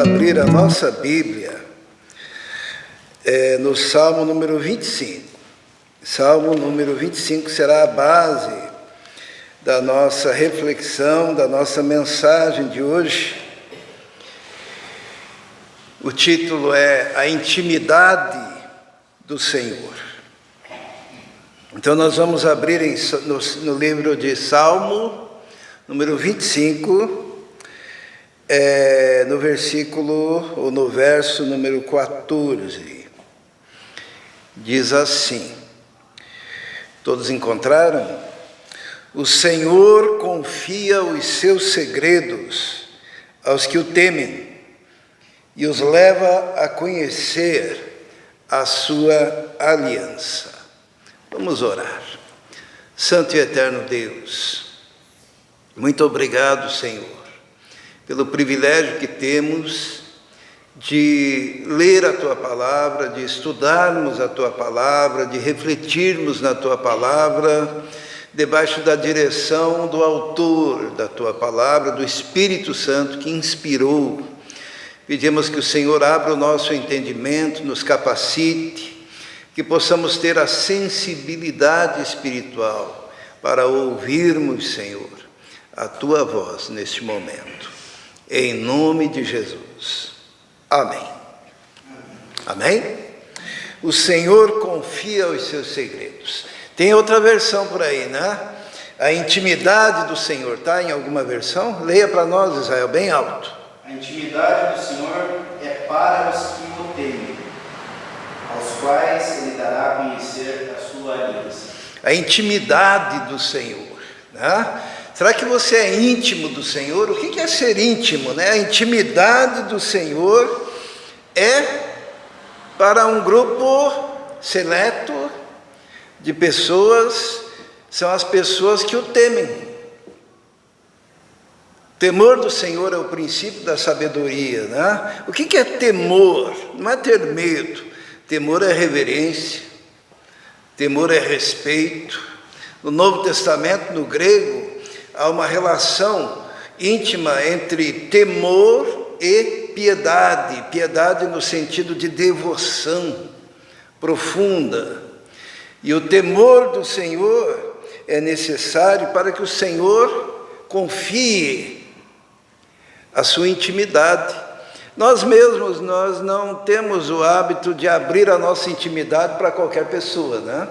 abrir a nossa Bíblia no Salmo número 25. Salmo número 25 será a base da nossa reflexão, da nossa mensagem de hoje. O título é A Intimidade do Senhor. Então nós vamos abrir no livro de Salmo número 25, no verso número 14. Diz assim, todos encontraram? O Senhor confia os seus segredos aos que o temem e os leva a conhecer a sua aliança. Vamos orar. Santo e eterno Deus, muito obrigado, Senhor, pelo privilégio que temos de ler a Tua Palavra, de estudarmos a Tua Palavra, de refletirmos na Tua Palavra, debaixo da direção do autor da Tua Palavra, do Espírito Santo que inspirou. Pedimos que o Senhor abra o nosso entendimento, nos capacite, que possamos ter a sensibilidade espiritual para ouvirmos, Senhor, a Tua voz neste momento. Em nome de Jesus. Amém. Amém? O Senhor confia os seus segredos. Tem outra versão por aí, né? A intimidade do Senhor, está em alguma versão? Leia para nós, Israel, bem alto. A intimidade do Senhor é para os que o temem, aos quais Ele dará a conhecer a sua aliança. A intimidade do Senhor, né? Será que você é íntimo do Senhor? O que é ser íntimo, né? A intimidade do Senhor é para um grupo seleto de pessoas, são as pessoas que o temem. O temor do Senhor é o princípio da sabedoria, né? O que é temor? Não é ter medo. Temor é reverência, temor é respeito. No Novo Testamento, no grego, há uma relação íntima entre temor e piedade. Piedade no sentido de devoção profunda. E o temor do Senhor é necessário para que o Senhor confie a sua intimidade. Nós mesmos, nós não temos o hábito de abrir a nossa intimidade para qualquer pessoa, né?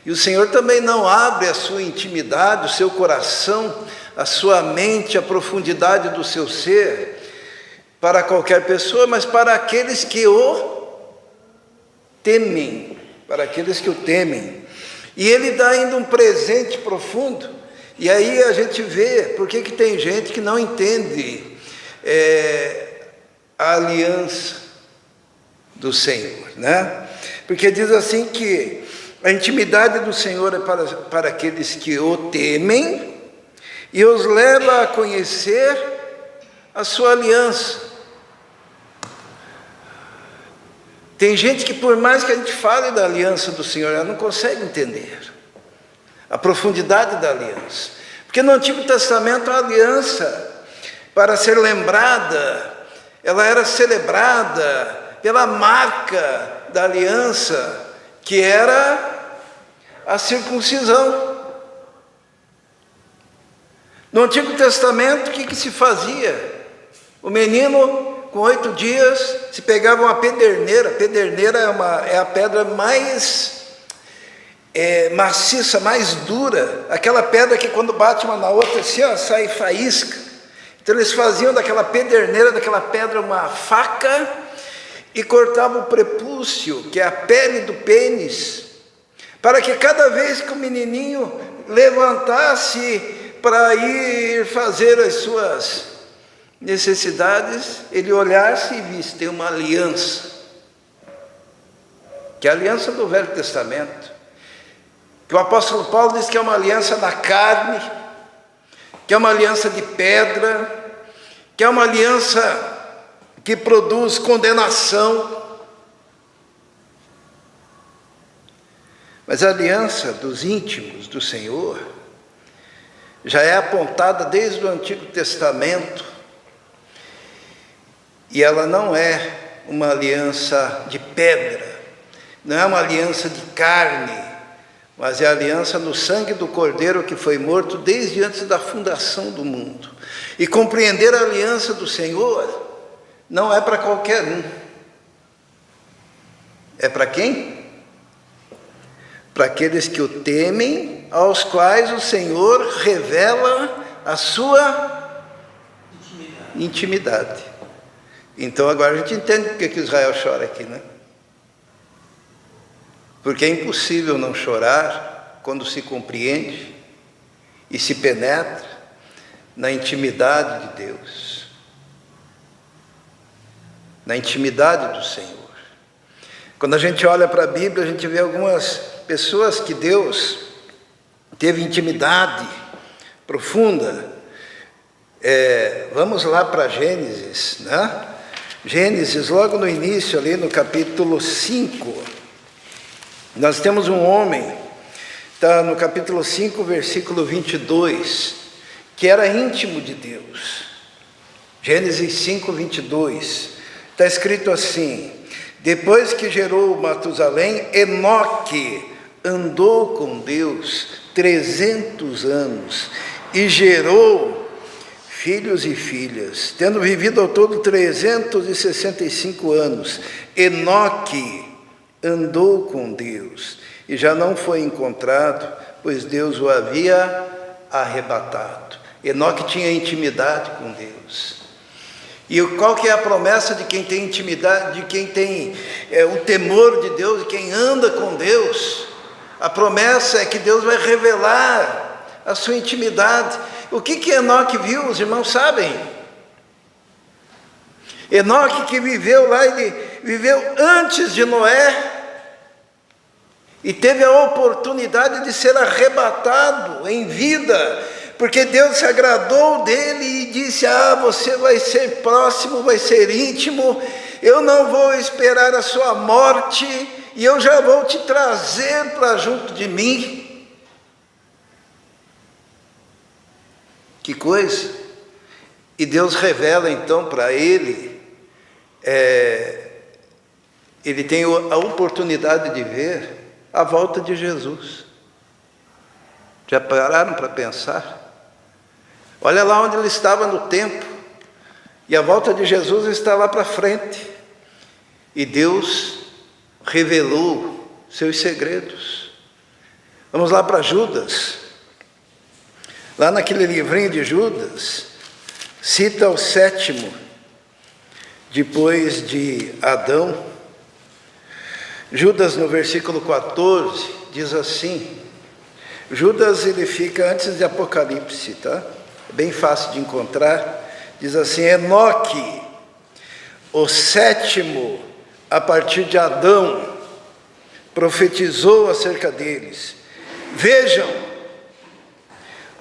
E o Senhor também não abre a sua intimidade, o seu coração, a sua mente, a profundidade do seu ser para qualquer pessoa, mas para aqueles que o temem, para aqueles que o temem. E Ele dá ainda um presente profundo. E aí a gente vê por que tem gente que não entende a aliança do Senhor, né? Porque diz assim que a intimidade do Senhor é para aqueles que o temem e os leva a conhecer a sua aliança. Tem gente que, por mais que a gente fale da aliança do Senhor, ela não consegue entender a profundidade da aliança. Porque no Antigo Testamento a aliança, para ser lembrada, ela era celebrada pela marca da aliança, que era a circuncisão. No Antigo Testamento, o que se fazia? O menino, com 8 dias, se pegava uma pederneira. Pederneira é a pedra mais maciça, mais dura. Aquela pedra que quando bate uma na outra, assim, ó, sai faísca. Então eles faziam daquela pederneira, daquela pedra, uma faca e cortavam o prepúcio, que é a pele do pênis, para que cada vez que o menininho levantasse para ir fazer as suas necessidades, ele olhasse e visse, tem uma aliança, que é a aliança do Velho Testamento, que o apóstolo Paulo diz que é uma aliança na carne, que é uma aliança de pedra, que é uma aliança que produz condenação. Mas a aliança dos íntimos do Senhor já é apontada desde o Antigo Testamento E ela não é uma aliança de pedra, não é uma aliança de carne, mas é a aliança no sangue do Cordeiro que foi morto desde antes da fundação do mundo. E compreender a aliança do Senhor não é para qualquer um. É para quem? Para aqueles que o temem, aos quais o Senhor revela a sua intimidade. Então agora a gente entende porque que Israel chora aqui, né? Porque é impossível não chorar quando se compreende e se penetra na intimidade de Deus, na intimidade do Senhor. Quando a gente olha para a Bíblia, a gente vê algumas pessoas que Deus teve intimidade profunda. Vamos lá para Gênesis, né? Gênesis, logo no início, ali no capítulo 5, nós temos um homem, está no capítulo 5, versículo 22, que era íntimo de Deus. Gênesis 5, 22, está escrito assim: depois que gerou Matusalém, Enoque andou com Deus 300 anos e gerou filhos e filhas, tendo vivido ao todo 365 anos, Enoque andou com Deus e já não foi encontrado, pois Deus o havia arrebatado. Enoque tinha intimidade com Deus. E qual que é a promessa de quem tem intimidade, de quem tem o temor de Deus, de quem anda com Deus? A promessa é que Deus vai revelar a sua intimidade. O que Enoque viu, os irmãos sabem? Enoque que viveu lá, ele viveu antes de Noé e teve a oportunidade de ser arrebatado em vida, porque Deus se agradou dele e disse: você vai ser próximo, vai ser íntimo, eu não vou esperar a sua morte e eu já vou te trazer para junto de mim. Que coisa! E Deus revela então para ele, ele tem a oportunidade de ver a volta de Jesus. Já pararam para pensar? Olha lá onde ele estava no tempo, e a volta de Jesus está lá para frente, e Deus revelou seus segredos. Vamos lá para Judas. Lá naquele livrinho de Judas, cita o sétimo, depois de Adão. Judas, no versículo 14, diz assim, Judas, ele fica antes de Apocalipse, tá? É bem fácil de encontrar. Diz assim: Enoque, o sétimo, a partir de Adão, profetizou acerca deles. Vejam,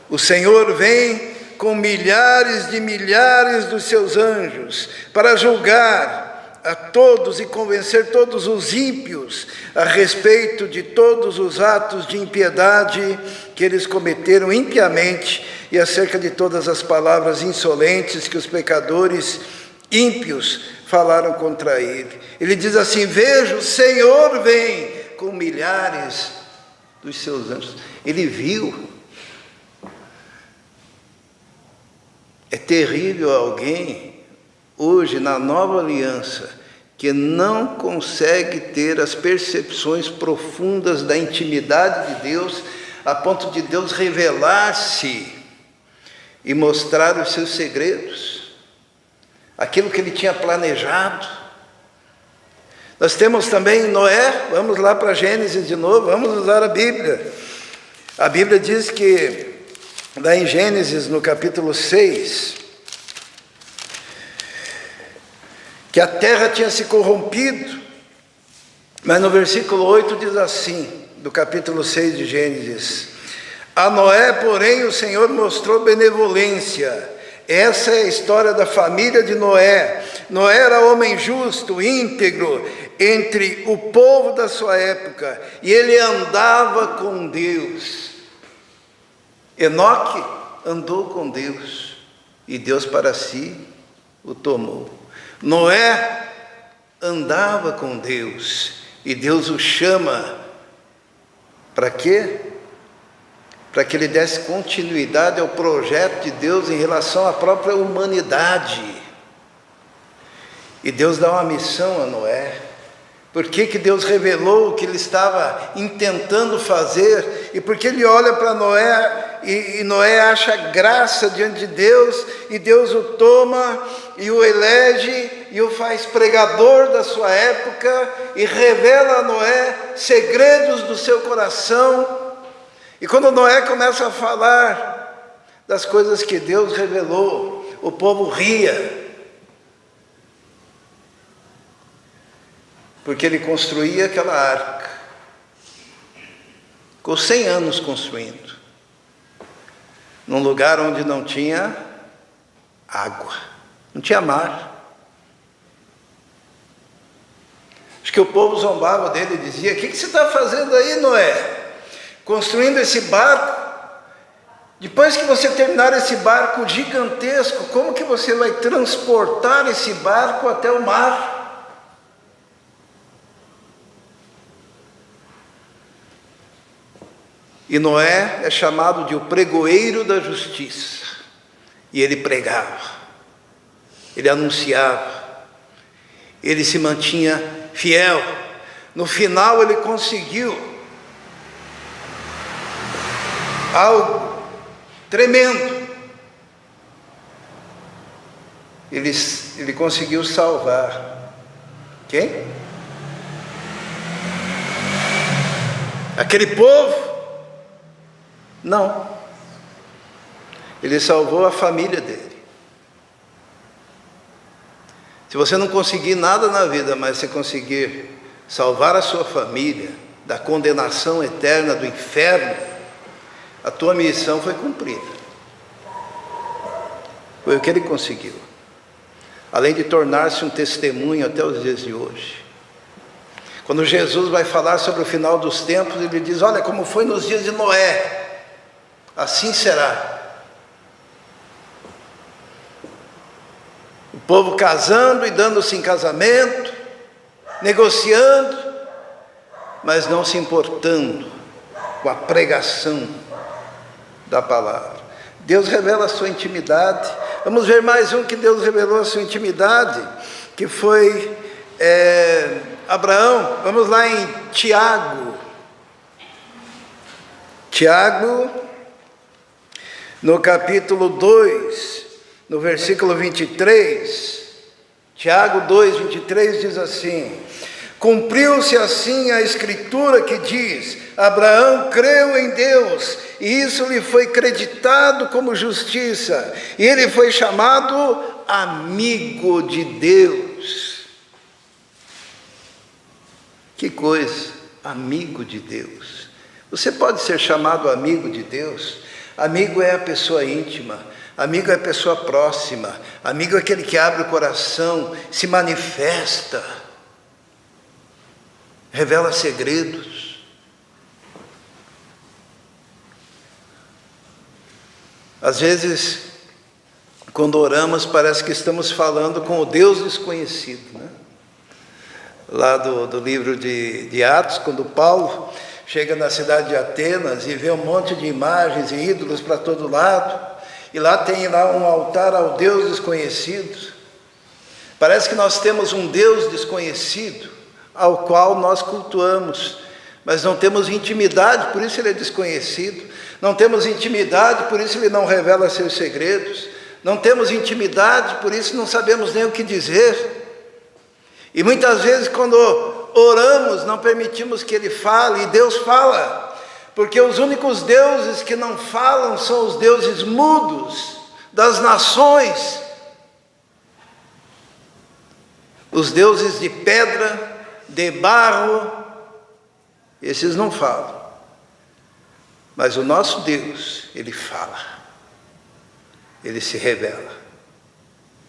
o Senhor vem com milhares de milhares dos seus anjos para julgar a todos e convencer todos os ímpios a respeito de todos os atos de impiedade que eles cometeram impiamente e acerca de todas as palavras insolentes que os pecadores ímpios falaram contra ele. Ele diz assim: veja, o Senhor vem com milhares dos seus anjos. Ele viu. É terrível alguém, hoje, na nova aliança, que não consegue ter as percepções profundas da intimidade de Deus, a ponto de Deus revelar-se e mostrar os seus segredos, aquilo que ele tinha planejado. Nós temos também Noé. Vamos lá para Gênesis de novo, vamos usar a Bíblia. A Bíblia diz que, lá em Gênesis, no capítulo 6, que a terra tinha se corrompido, mas no versículo 8 diz assim, do capítulo 6 de Gênesis: a Noé, porém, o Senhor mostrou benevolência. Essa é a história da família de Noé. Noé era homem justo, íntegro, entre o povo da sua época, e ele andava com Deus. Enoque andou com Deus, e Deus para si o tomou. Noé andava com Deus e Deus o chama para quê? Para que ele desse continuidade ao projeto de Deus em relação à própria humanidade. E Deus dá uma missão a Noé. Por que Deus revelou o que ele estava intentando fazer? E porque ele olha para Noé e Noé acha graça diante de Deus, e Deus o toma e o elege e o faz pregador da sua época e revela a Noé segredos do seu coração. E quando Noé começa a falar das coisas que Deus revelou, o povo ria. Porque ele construía aquela arca. Ficou 100 anos construindo. Num lugar onde não tinha água, não tinha mar. Acho que o povo zombava dele e dizia: o que você está fazendo aí, Noé? Construindo esse barco? Depois que você terminar esse barco gigantesco, como que você vai transportar esse barco até o mar? E Noé é chamado de o pregoeiro da justiça. E ele pregava, ele anunciava, ele se mantinha fiel. No final ele conseguiu algo tremendo. Ele conseguiu salvar quem? Aquele povo? Não. Ele salvou a família dele. Se você não conseguir nada na vida, mas você conseguir salvar a sua família da condenação eterna do inferno, a tua missão foi cumprida. Foi o que ele conseguiu. Além de tornar-se um testemunho até os dias de hoje. Quando Jesus vai falar sobre o final dos tempos, ele diz: olha como foi nos dias de Noé, assim será. O povo casando e dando-se em casamento, negociando, mas não se importando com a pregação da palavra. Deus revela a sua intimidade. Vamos ver mais um que Deus revelou a sua intimidade, que foi Abraão. Vamos lá em Tiago. Tiago, no capítulo 2, no versículo 23, Tiago 2, 23 diz assim: cumpriu-se assim a escritura que diz: Abraão creu em Deus, e isso lhe foi creditado como justiça, e ele foi chamado amigo de Deus. Que coisa, amigo de Deus. Você pode ser chamado amigo de Deus. Amigo é a pessoa íntima, amigo é a pessoa próxima, amigo é aquele que abre o coração, se manifesta, revela segredos. Às vezes, quando oramos, parece que estamos falando com o Deus desconhecido, né? Lá do livro de Atos, quando Paulo chega na cidade de Atenas e vê um monte de imagens e ídolos para todo lado, e lá tem um altar ao Deus desconhecido. Parece que nós temos um Deus desconhecido ao qual nós cultuamos, mas não temos intimidade, por isso ele é desconhecido. Não temos intimidade, por isso ele não revela seus segredos. Não temos intimidade, por isso não sabemos nem o que dizer. E muitas vezes quando oramos, não permitimos que ele fale, e Deus fala, porque os únicos deuses que não falam são os deuses mudos das nações. Os deuses de pedra, de barro, esses não falam. Mas o nosso Deus, ele fala, ele se revela,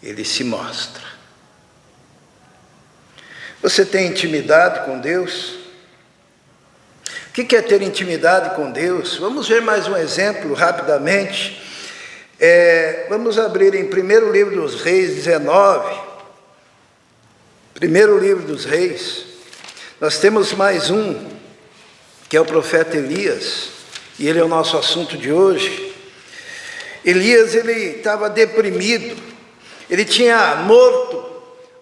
ele se mostra. Você tem intimidade com Deus? O que é ter intimidade com Deus? Vamos ver mais um exemplo rapidamente. Vamos abrir em 1º livro dos Reis 19. 1º livro dos Reis. Nós temos mais um, que é o profeta Elias, e ele é o nosso assunto de hoje. Elias, ele estava deprimido, ele tinha morto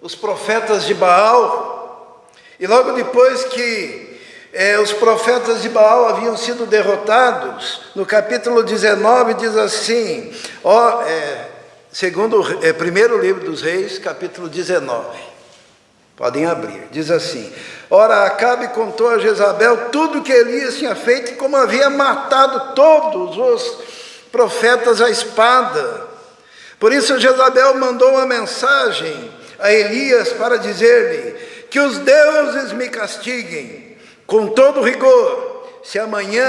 os profetas de Baal, e logo depois que os profetas de Baal haviam sido derrotados, no capítulo 19 diz assim, segundo 1º livro dos Reis, capítulo 19, podem abrir, diz assim: ora, Acabe contou a Jezabel tudo que Elias tinha feito e como havia matado todos os profetas à espada. Por isso Jezabel mandou uma mensagem a Elias para dizer-lhe: que os deuses me castiguem com todo rigor, se amanhã,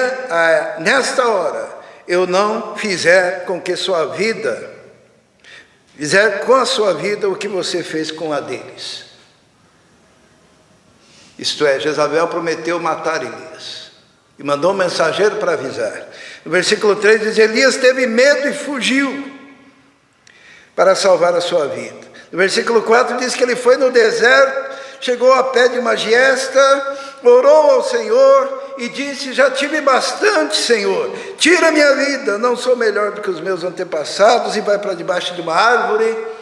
nesta hora, eu não fizer com a sua vida o que você fez com a deles. Isto é, Jezabel prometeu matar Elias e mandou um mensageiro para avisar. No versículo 3 diz: Elias teve medo e fugiu para salvar a sua vida. No versículo 4 diz que ele foi no deserto, chegou a pé de uma giesta, orou ao Senhor e disse: já tive bastante, Senhor, tira minha vida, não sou melhor do que os meus antepassados. E vai para debaixo de uma árvore.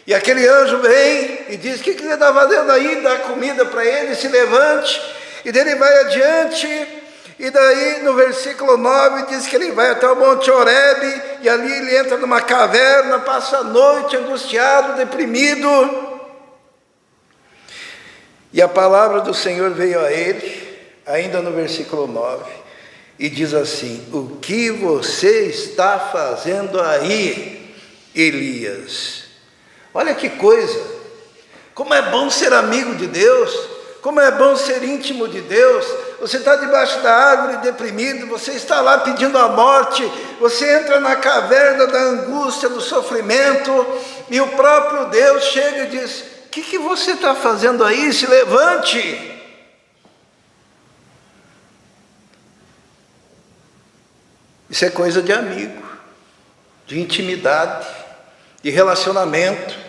E aquele anjo vem e diz: o que ele está fazendo aí? Dá comida para ele, se levante. E dele vai adiante. E daí no versículo 9 diz que ele vai até o Monte Horebe. E ali ele entra numa caverna, passa a noite angustiado, deprimido. E a palavra do Senhor veio a ele, ainda no versículo 9. E diz assim: o que você está fazendo aí, Elias? Olha que coisa, como é bom ser amigo de Deus, como é bom ser íntimo de Deus. Você está debaixo da árvore deprimido, você está lá pedindo a morte, você entra na caverna da angústia, do sofrimento, e o próprio Deus chega e diz: o que você está fazendo aí? Se levante. Isso é coisa de amigo, de intimidade, de relacionamento.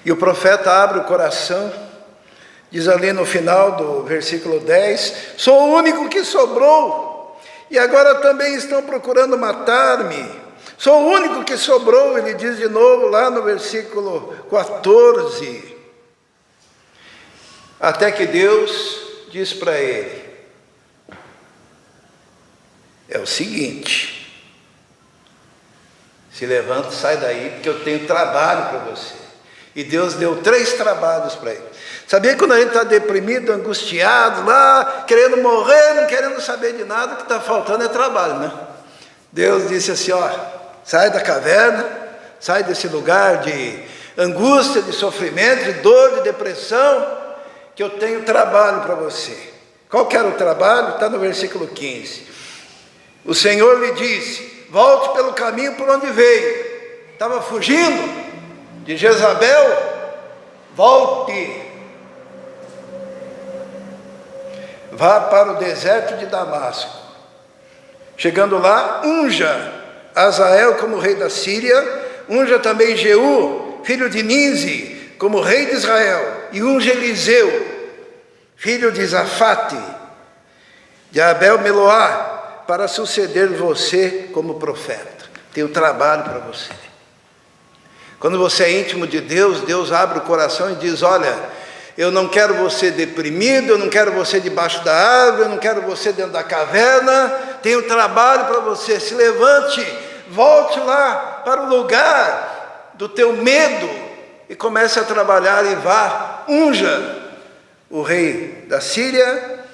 E o profeta abre o coração, diz ali no final do versículo 10: sou o único que sobrou, e agora também estão procurando matar-me. Sou o único que sobrou, ele diz de novo lá no versículo 14. Até que Deus diz para ele: é o seguinte, se levanta, sai daí, porque eu tenho trabalho para você. E Deus deu 3 trabalhos para ele. Sabia que quando a gente está deprimido, angustiado, lá, querendo morrer, não querendo saber de nada, o que está faltando é trabalho, né? Deus disse assim: ó, sai da caverna, sai desse lugar de angústia, de sofrimento, de dor, de depressão, que eu tenho trabalho para você. Qual que era o trabalho? Está no versículo 15. O Senhor lhe disse: volte pelo caminho por onde veio. Estava fugindo de Jezabel, volte. Vá para o deserto de Damasco. Chegando lá, unja Azael como rei da Síria, unja também Jeú, filho de Ninzi, como rei de Israel, e unja Eliseu, filho de Zafate, de Abel-Meloá, para suceder você como profeta. Tenho trabalho para você. Quando você é íntimo de Deus, Deus abre o coração e diz: olha, eu não quero você deprimido, eu não quero você debaixo da árvore, eu não quero você dentro da caverna, tenho trabalho para você. Se levante, volte lá para o lugar do teu medo e comece a trabalhar e vá, unja o rei da Síria,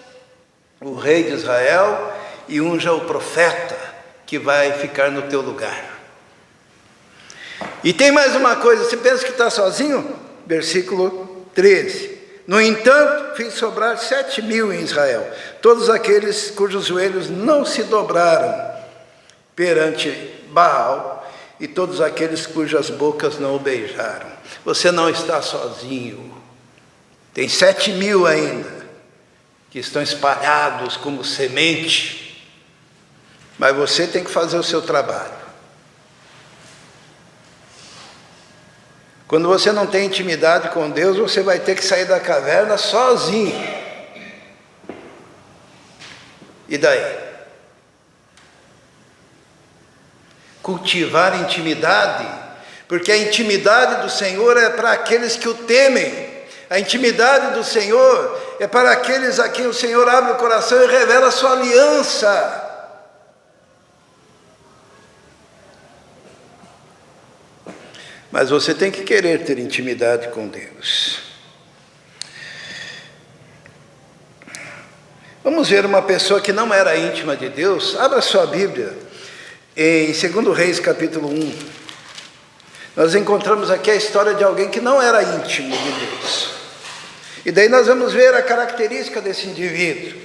o rei de Israel, e unja o profeta que vai ficar no teu lugar. E tem mais uma coisa, você pensa que está sozinho? Versículo 13. No entanto, fiz sobrar 7.000 em Israel, todos aqueles cujos joelhos não se dobraram perante Baal, e todos aqueles cujas bocas não o beijaram. Você não está sozinho. Tem 7.000 ainda, que estão espalhados como semente, mas você tem que fazer o seu trabalho. Quando você não tem intimidade com Deus, você vai ter que sair da caverna sozinho. E daí? Cultivar intimidade, porque a intimidade do Senhor é para aqueles que o temem. A intimidade do Senhor é para aqueles a quem o Senhor abre o coração e revela a sua aliança. Mas você tem que querer ter intimidade com Deus. Vamos ver uma pessoa que não era íntima de Deus. Abra sua Bíblia em 2 Reis capítulo 1. Nós encontramos aqui a história de alguém que não era íntimo de Deus. E daí nós vamos ver a característica desse indivíduo.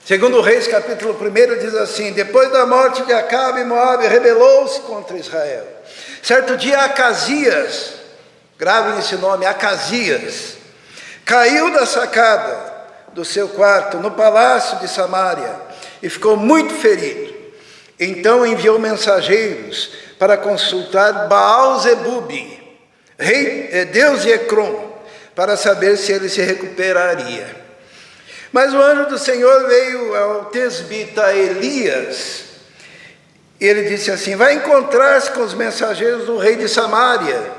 2 Reis capítulo 1 diz assim: depois da morte de Acabe, Moabe rebelou-se contra Israel. Certo dia Acasias, gravem esse nome, Acasias, caiu da sacada do seu quarto no palácio de Samaria e ficou muito ferido. Então enviou mensageiros para consultar Baal-Zebub, deus de Ecrom, para saber se ele se recuperaria. Mas o anjo do Senhor veio ao tesbita Elias, e ele disse assim: vai encontrar-se com os mensageiros do rei de Samaria,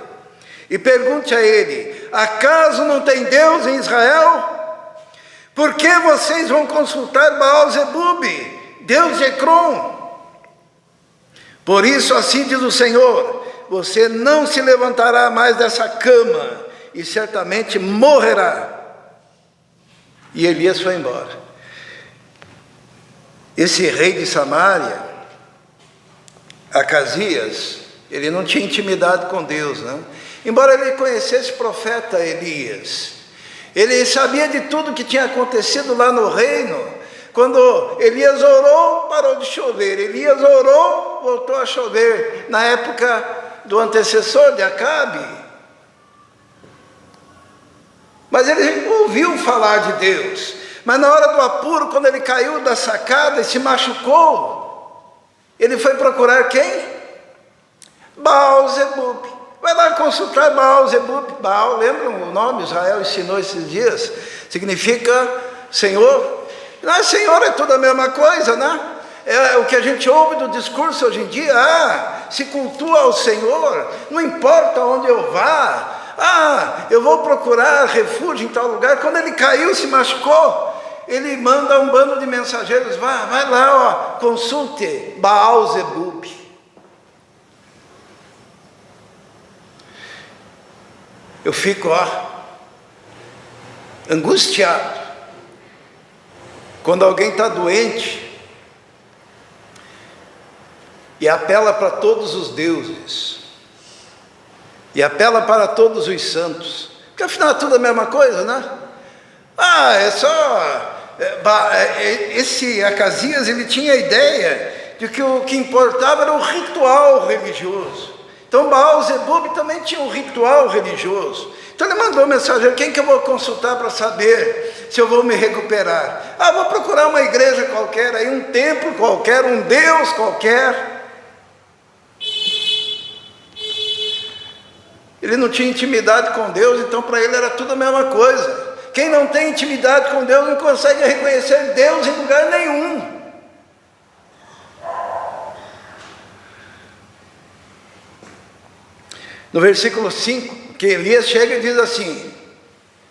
e pergunte a ele: acaso não tem Deus em Israel? Por que vocês vão consultar Baal-Zebub, deus de Ecrom? Por isso assim diz o Senhor: você não se levantará mais dessa cama, e certamente morrerá. E Elias foi embora. Esse rei de Samaria, Acasias, ele não tinha intimidade com Deus, né? Embora ele conhecesse o profeta Elias, ele sabia de tudo que tinha acontecido lá no reino. Quando Elias orou, parou de chover. Elias orou, voltou a chover. Na época do antecessor de Acabe. Mas ele ouviu falar de Deus. Mas na hora do apuro, quando ele caiu da sacada e se machucou, ele foi procurar quem? Baal-Zebub. Vai lá consultar Baal-Zebub. Baal, lembram o nome? Israel ensinou esses dias. Significa Senhor. Não, Senhor é tudo a mesma coisa, né? É o que a gente ouve do discurso hoje em dia. Se cultua ao Senhor, não importa onde eu vá. Eu vou procurar refúgio em tal lugar. Quando ele caiu, se machucou, ele manda um bando de mensageiros: vai lá, consulte Baal-Zebub. Eu fico angustiado quando alguém está doente e apela para todos os deuses, e apela para todos os santos, porque afinal é tudo a mesma coisa, né? Esse Acasias, ele tinha a ideia de que o que importava era o ritual religioso. Então Baal-Zebub também tinha um ritual religioso. Então ele mandou mensageiro: quem que eu vou consultar para saber se eu vou me recuperar? Vou procurar uma igreja qualquer, aí um templo qualquer, um deus qualquer. Ele não tinha intimidade com Deus, então para ele era tudo a mesma coisa. Quem não tem intimidade com Deus não consegue reconhecer Deus em lugar nenhum. No versículo 5, que Elias chega e diz assim: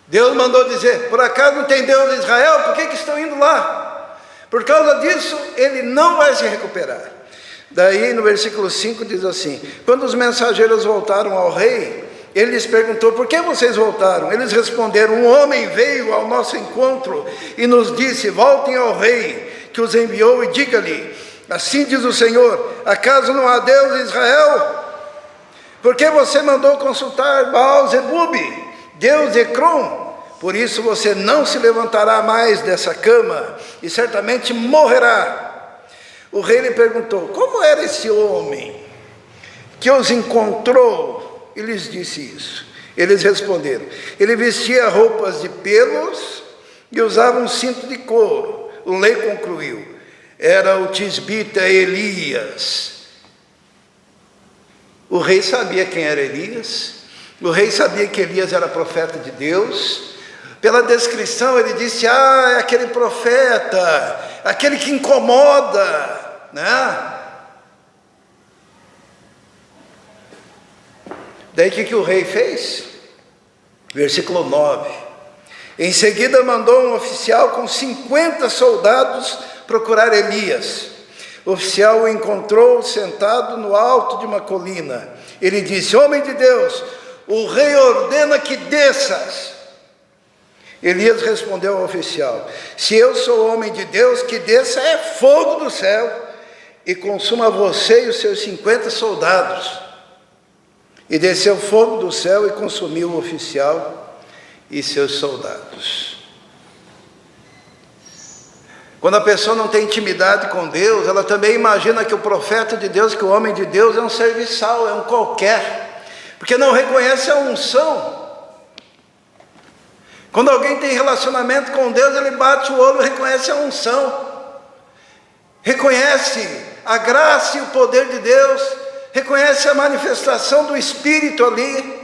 Deus mandou dizer: por acaso não tem Deus em Israel? Por que estão indo lá? Por causa disso, ele não vai se recuperar. Daí no versículo 5 diz assim: quando os mensageiros voltaram ao rei, ele lhes perguntou: por que vocês voltaram? Eles responderam: um homem veio ao nosso encontro e nos disse: voltem ao rei que os enviou e diga-lhe: assim diz o Senhor, acaso não há Deus em Israel? Por que você mandou consultar Baal-Zebub, deus de Ecrom? Por isso você não se levantará mais dessa cama e certamente morrerá. O rei lhe perguntou: como era esse homem que os encontrou? E lhes disse isso. Eles responderam: ele vestia roupas de pelos e usava um cinto de couro. O rei concluiu: era o tisbita Elias. O rei sabia quem era Elias, O rei sabia que Elias era profeta de Deus. Pela descrição ele disse: é aquele profeta, aquele que incomoda, né? Daí o que o rei fez? Versículo 9. Em seguida mandou um oficial com 50 soldados procurar Elias. O oficial o encontrou sentado no alto de uma colina. Ele disse: homem de Deus, o rei ordena que desças. Elias respondeu ao oficial: se eu sou homem de Deus, que desça é fogo do céu e consuma você e os seus 50 soldados. E desceu fogo do céu e consumiu o oficial e seus soldados. Quando a pessoa não tem intimidade com Deus, ela também imagina que o profeta de Deus, que o homem de Deus é um serviçal, é um qualquer, porque não reconhece a unção. Quando alguém tem relacionamento com Deus, ele bate o olho e reconhece a unção, reconhece a graça e o poder de Deus, reconhece a manifestação do Espírito ali.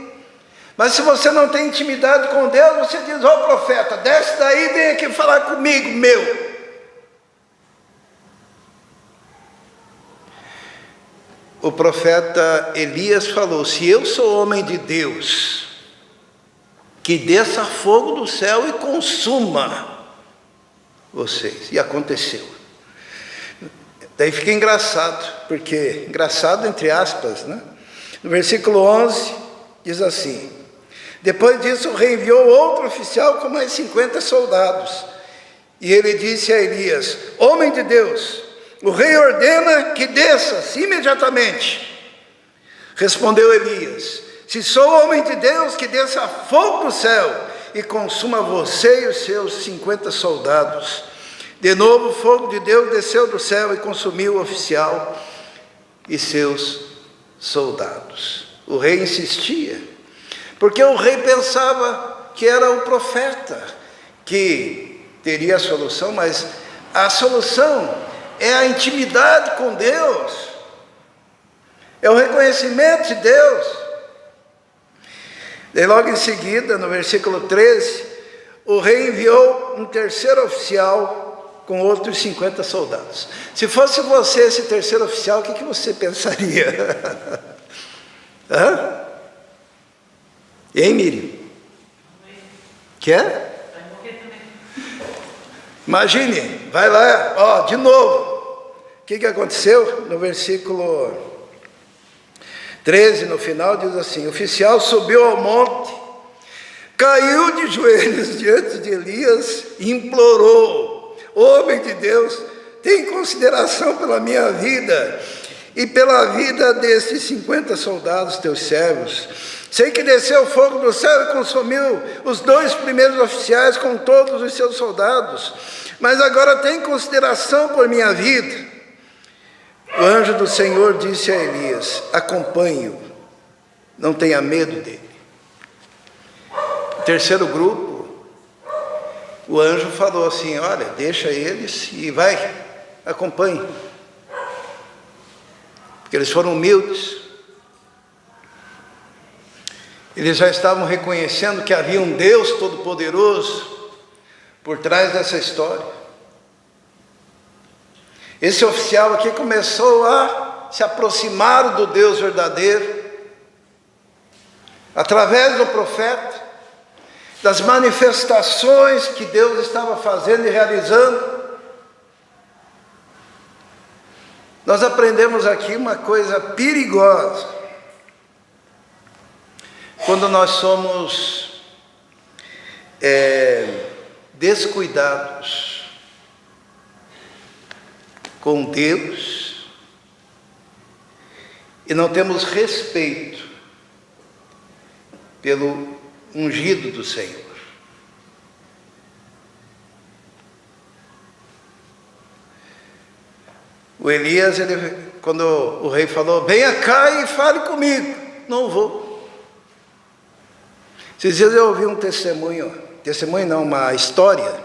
Mas se você não tem intimidade com Deus, você diz: ó profeta, desce daí e vem aqui falar comigo, meu. O profeta Elias falou: se eu sou homem de Deus, que desça fogo do céu e consuma vocês. E aconteceu. Daí fica engraçado, porque, engraçado entre aspas, né? No versículo 11, diz assim: depois disso o rei enviou outro oficial com mais 50 soldados. E ele disse a Elias: homem de Deus, o rei ordena que desças imediatamente. Respondeu Elias: se sou homem de Deus, que desça fogo do céu e consuma você e os seus 50 soldados. De novo o fogo de Deus desceu do céu e consumiu o oficial e seus soldados. O rei insistia, porque o rei pensava que era o profeta que teria a solução, mas a solução é a intimidade com Deus, é o reconhecimento de Deus. E logo em seguida, no versículo 13, o rei enviou um terceiro oficial com outros 50 soldados. Se fosse você esse terceiro oficial, o que você pensaria? Hã? Hein, Miriam? Quer? Imagine, vai lá, de novo. O que aconteceu? No versículo 13, no final, diz assim: o oficial subiu ao monte, caiu de joelhos diante de Elias e implorou: homem de Deus, tem consideração pela minha vida e pela vida desses 50 soldados teus servos. Sei que desceu fogo do céu e consumiu os 2 primeiros oficiais com todos os seus soldados, mas agora tem consideração por minha vida. O anjo do Senhor disse a Elias: acompanhe-o, não tenha medo dele. O terceiro grupo, o anjo falou assim: olha, deixa eles e vai, acompanhe. Porque eles foram humildes. Eles já estavam reconhecendo que havia um Deus Todo-Poderoso por trás dessa história. Esse oficial aqui começou a se aproximar do Deus verdadeiro, através do profeta, das manifestações que Deus estava fazendo e realizando. Nós aprendemos aqui uma coisa perigosa. Quando nós somos descuidados com Deus e não temos respeito pelo ungido do Senhor. O Elias, quando o rei falou: venha cá e fale comigo, não vou. Esses dias eu ouvi um testemunho não, uma história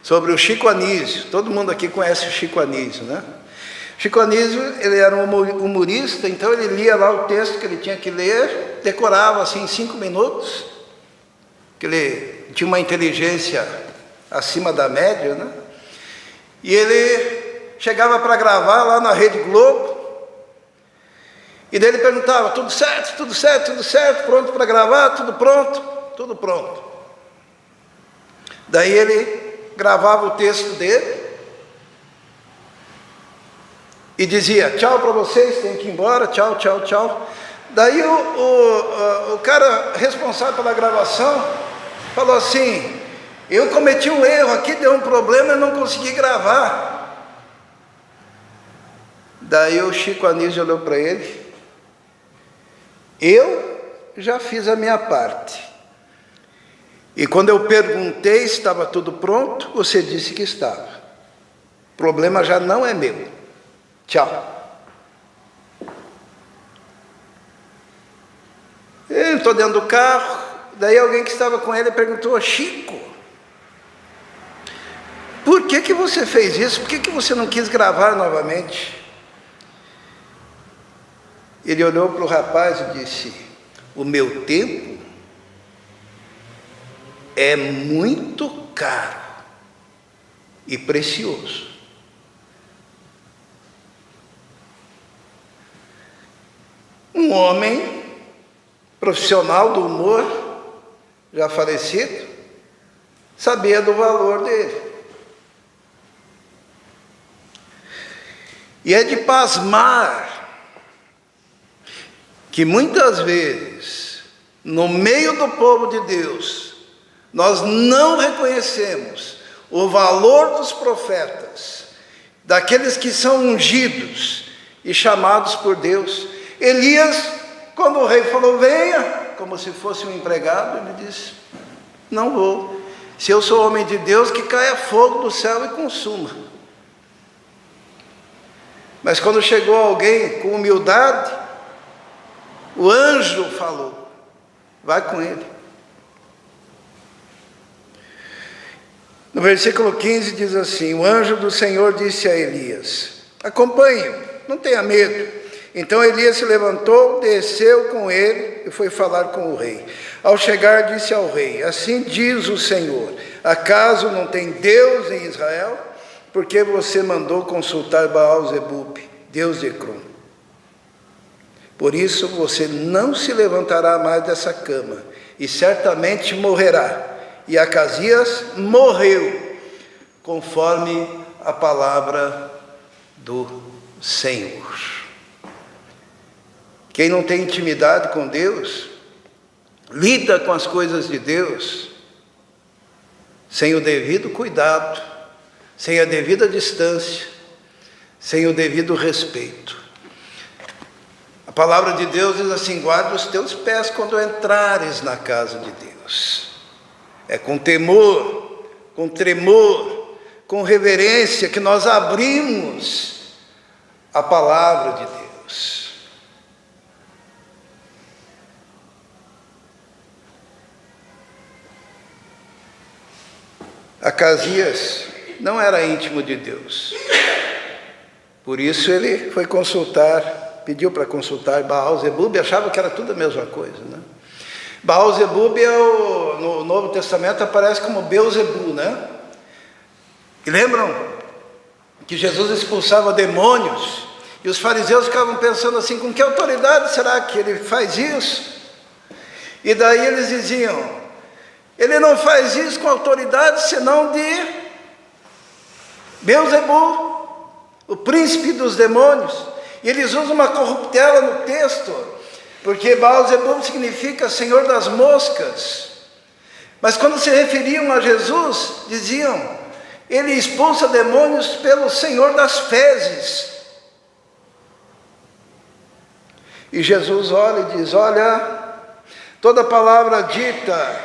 sobre o Chico Anísio. Todo mundo aqui conhece o Chico Anísio, né? Chico Anísio, ele era um humorista, então ele lia lá o texto que ele tinha que ler, decorava assim em 5 minutos, que ele tinha uma inteligência acima da média, né? E ele chegava para gravar lá na Rede Globo, e daí ele perguntava: tudo certo, tudo certo, tudo certo, pronto para gravar, tudo pronto, tudo pronto. Daí ele gravava o texto dele e dizia: tchau para vocês, tem que ir embora, tchau, tchau, tchau. Daí o cara responsável pela gravação falou assim: eu cometi um erro aqui, deu um problema e não consegui gravar. Daí o Chico Anísio olhou para ele: eu já fiz a minha parte. E quando eu perguntei se estava tudo pronto, você disse que estava. O problema já não é meu. Tchau. Eu estou dentro do carro, daí alguém que estava com ele perguntou: Chico, por que você fez isso? Por que você não quis gravar novamente? Ele olhou para o rapaz e disse: o meu tempo é muito caro e precioso. Um homem profissional do humor, já falecido, sabia do valor dele. E é de pasmar que muitas vezes, no meio do povo de Deus, nós não reconhecemos o valor dos profetas, daqueles que são ungidos e chamados por Deus. Elias, quando o rei falou: venha, como se fosse um empregado, ele disse: não vou. Se eu sou homem de Deus, que caia fogo do céu e consuma. Mas quando chegou alguém com humildade, o anjo falou: vai com ele. No versículo 15 diz assim: o anjo do Senhor disse a Elias: acompanhe-o, não tenha medo. Então Elias se levantou, desceu com ele e foi falar com o rei. Ao chegar, disse ao rei: assim diz o Senhor, acaso não tem Deus em Israel? Porque você mandou consultar Baal-zebub, deus de Ecrom. Por isso você não se levantará mais dessa cama, e certamente morrerá. E Acasias morreu, conforme a palavra do Senhor. Quem não tem intimidade com Deus, lida com as coisas de Deus, sem o devido cuidado, sem a devida distância, sem o devido respeito. A palavra de Deus diz assim: guarda os teus pés quando entrares na casa de Deus. É com temor, com tremor, com reverência que nós abrimos a palavra de Deus. Acasias não era íntimo de Deus. Por isso ele foi consultar, pediu para consultar Baal-zebub, achava que era tudo a mesma coisa, né? Baal-zebub no Novo Testamento aparece como Beuzebu, né? E lembram que Jesus expulsava demônios, e os fariseus ficavam pensando assim: com que autoridade será que ele faz isso? E daí eles diziam: ele não faz isso com autoridade senão de Beuzebu, o príncipe dos demônios. E eles usam uma corruptela no texto, porque Baal-zebub significa senhor das moscas. Mas quando se referiam a Jesus, diziam: ele expulsa demônios pelo senhor das fezes. E Jesus olha e diz: olha, toda palavra dita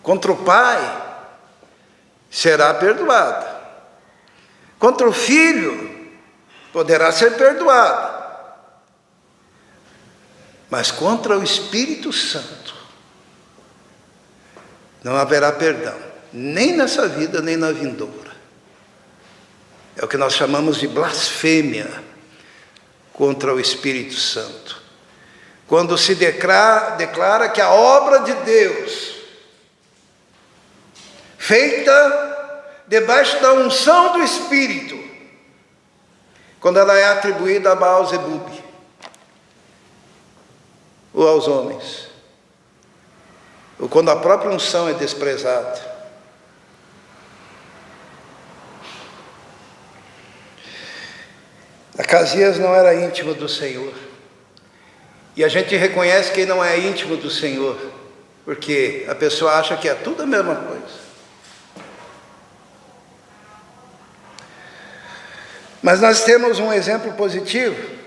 contra o Pai será perdoada, contra o Filho poderá ser perdoada, mas contra o Espírito Santo não haverá perdão, nem nessa vida, nem na vindoura. É o que nós chamamos de blasfêmia contra o Espírito Santo. Quando se declara que a obra de Deus, feita debaixo da unção do Espírito, quando ela é atribuída a Baal-Zebub, ou aos homens, ou quando a própria unção é desprezada. Acasias não era íntimo do Senhor. E a gente reconhece quem não é íntimo do Senhor, porque a pessoa acha que é tudo a mesma coisa. Mas nós temos um exemplo positivo,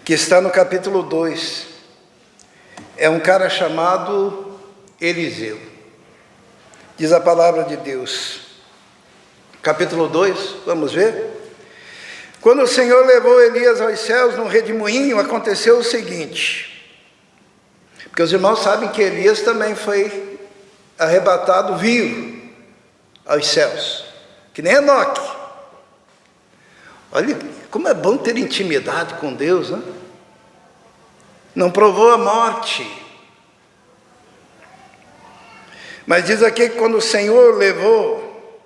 que está no capítulo 2. É um cara chamado Eliseu. Diz a palavra de Deus. Capítulo 2, vamos ver? Quando o Senhor levou Elias aos céus num redemoinho, aconteceu o seguinte. Porque os irmãos sabem que Elias também foi arrebatado vivo aos céus, que nem Enoque. Olha como é bom ter intimidade com Deus, né? Não provou a morte. Mas diz aqui que quando o Senhor levou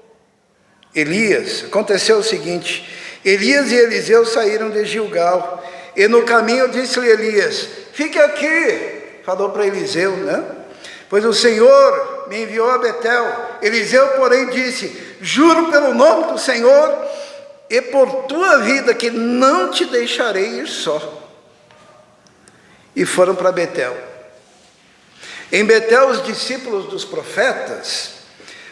Elias, aconteceu o seguinte: Elias e Eliseu saíram de Gilgal, e no caminho disse-lhe Elias: fique aqui, falou para Eliseu, né? Pois o Senhor me enviou a Betel. Eliseu, porém, disse: juro pelo nome do Senhor e por tua vida que não te deixarei ir só. E foram para Betel. Em Betel, os discípulos dos profetas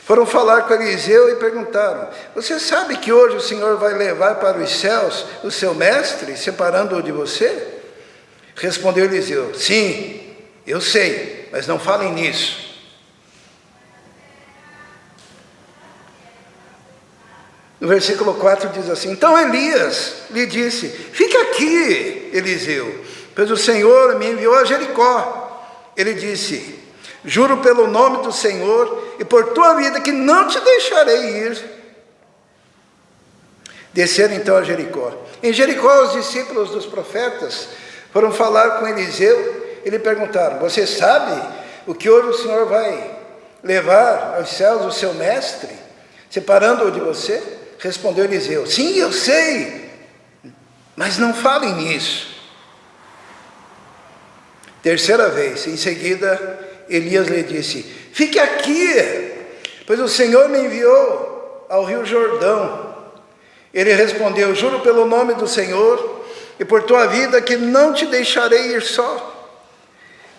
foram falar com Eliseu e perguntaram: você sabe que hoje o Senhor vai levar para os céus o seu mestre, separando-o de você? Respondeu Eliseu: sim, eu sei, mas não falem nisso. No versículo 4 diz assim: então Elias lhe disse: fique aqui, Eliseu, pois o Senhor me enviou a Jericó. Ele disse: juro pelo nome do Senhor e por tua vida que não te deixarei ir. Desceram então a Jericó. Em Jericó, os discípulos dos profetas foram falar com Eliseu e lhe perguntaram: você sabe o que hoje o Senhor vai levar aos céus o seu mestre, separando-o de você? Respondeu Eliseu: sim, eu sei, mas não falem nisso. Terceira vez, em seguida, Elias lhe disse: fique aqui, pois o Senhor me enviou ao rio Jordão. Ele respondeu: juro pelo nome do Senhor e por tua vida que não te deixarei ir só.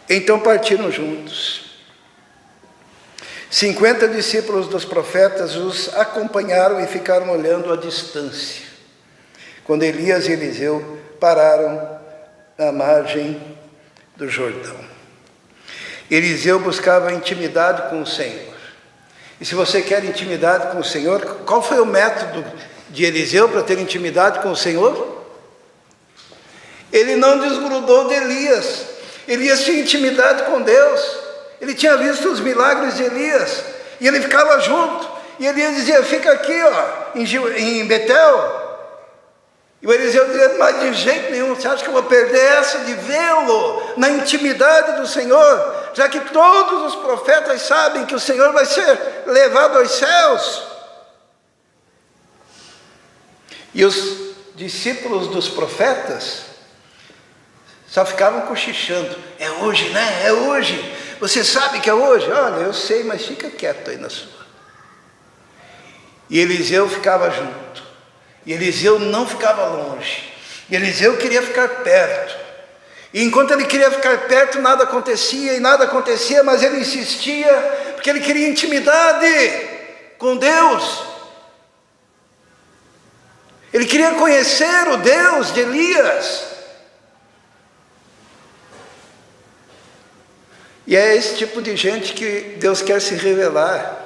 Então partiram juntos. 50 discípulos dos profetas os acompanharam e ficaram olhando à distância, quando Elias e Eliseu pararam na margem do Jordão. Eliseu buscava intimidade com o Senhor. E se você quer intimidade com o Senhor, qual foi o método de Eliseu para ter intimidade com o Senhor? Ele não desgrudou de Elias. Elias tinha intimidade com Deus. Ele tinha visto os milagres de Elias. E ele ficava junto. E Elias dizia: fica aqui, ó, em Betel. E o Eliseu dizia: mas de jeito nenhum, você acha que eu vou perder essa de vê-lo na intimidade do Senhor? Já que todos os profetas sabem que o Senhor vai ser levado aos céus. E os discípulos dos profetas só ficavam cochichando: é hoje, né? É hoje. Você sabe que é hoje? Olha, eu sei, mas fica quieto aí na sua. E Eliseu ficava junto. E Eliseu não ficava longe. E Eliseu queria ficar perto. E enquanto ele queria ficar perto, nada acontecia, mas ele insistia, porque ele queria intimidade com Deus. Ele queria conhecer o Deus de Elias. E é esse tipo de gente que Deus quer se revelar.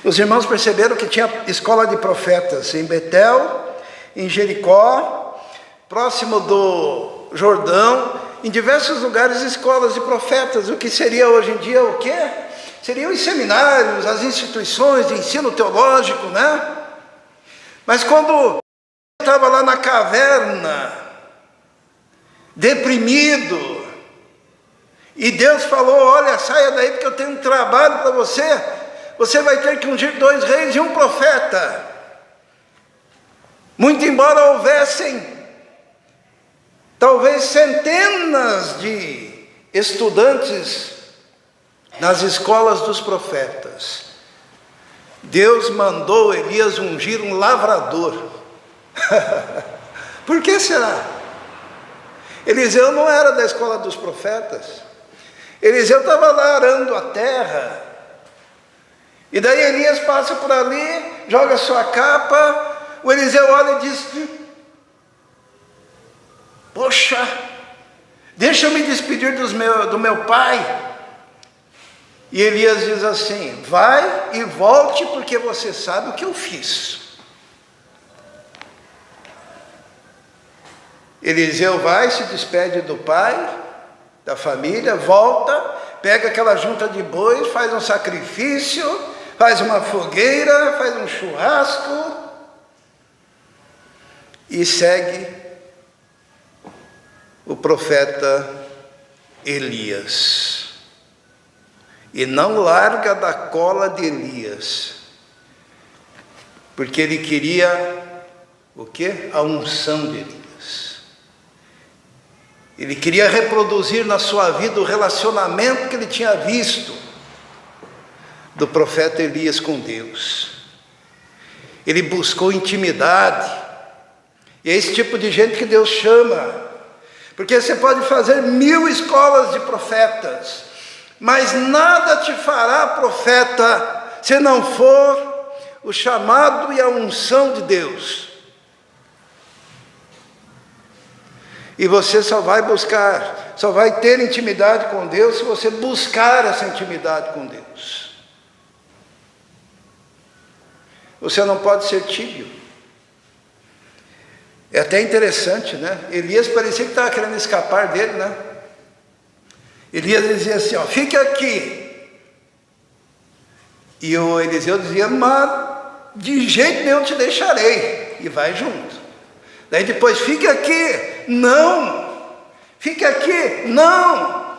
Os irmãos perceberam que tinha escola de profetas em Betel, em Jericó, próximo do Jordão, em diversos lugares, escolas de profetas. O que seria hoje em dia o quê? Seriam os seminários, as instituições de ensino teológico, né? Mas quando estava lá na caverna, deprimido, e Deus falou: olha, saia daí porque eu tenho um trabalho para você. Você vai ter que ungir 2 reis e um profeta. Muito embora houvessem talvez centenas de estudantes nas escolas dos profetas, Deus mandou Elias ungir um lavrador. Por que será? Eliseu não era da escola dos profetas. Eliseu estava lá arando a terra. E daí Elias passa por ali, joga sua capa. O Eliseu olha e diz: poxa, deixa eu me despedir do meu pai. E Elias diz assim: vai e volte, porque você sabe o que eu fiz. Eliseu vai, se despede do pai, da família, volta, pega aquela junta de bois, faz um sacrifício, faz uma fogueira, faz um churrasco e segue o profeta Elias. E não larga da cola de Elias, porque ele queria o quê? A unção de Elias. Ele queria reproduzir na sua vida o relacionamento que ele tinha visto do profeta Elias com Deus. Ele buscou intimidade. E é esse tipo de gente que Deus chama. Porque você pode fazer 1000 escolas de profetas, mas nada te fará profeta se não for o chamado e a unção de Deus. E você só vai ter intimidade com Deus se você buscar essa intimidade com Deus. Você não pode ser tímido. É até interessante, né? Elias parecia que estava querendo escapar dele, né? Elias dizia assim: ó, fique aqui. E o Eliseu dizia: mas de jeito nenhum te deixarei. E vai junto. Daí depois: fique aqui. Não. Fique aqui. Não.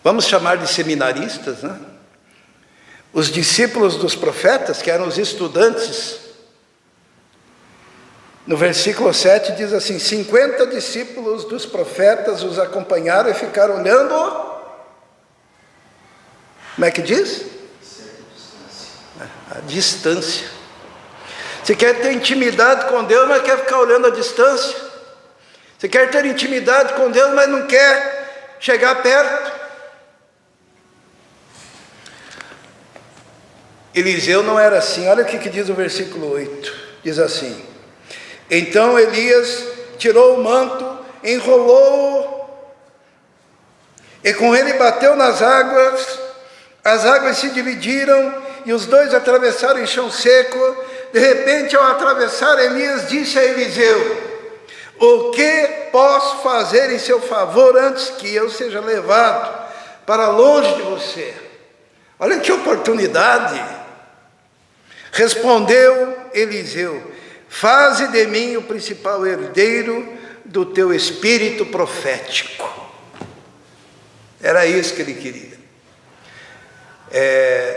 Vamos chamar de seminaristas, né? Os discípulos dos profetas, que eram os estudantes, no versículo 7 diz assim: 50 discípulos dos profetas os acompanharam e ficaram olhando. Como é que diz? A distância. Você quer ter intimidade com Deus, mas quer ficar olhando a distância. Você quer ter intimidade com Deus, mas não quer chegar perto. Eliseu não era assim. Olha o que diz o versículo 8. Diz assim: então Elias tirou o manto, enrolou, e com ele bateu nas águas. As águas se dividiram, e os dois atravessaram em chão seco. De repente, ao atravessar, Elias disse a Eliseu: o que posso fazer em seu favor antes que eu seja levado para longe de você? Olha que oportunidade. Respondeu Eliseu: faze de mim o principal herdeiro do teu espírito profético. Era isso que ele queria.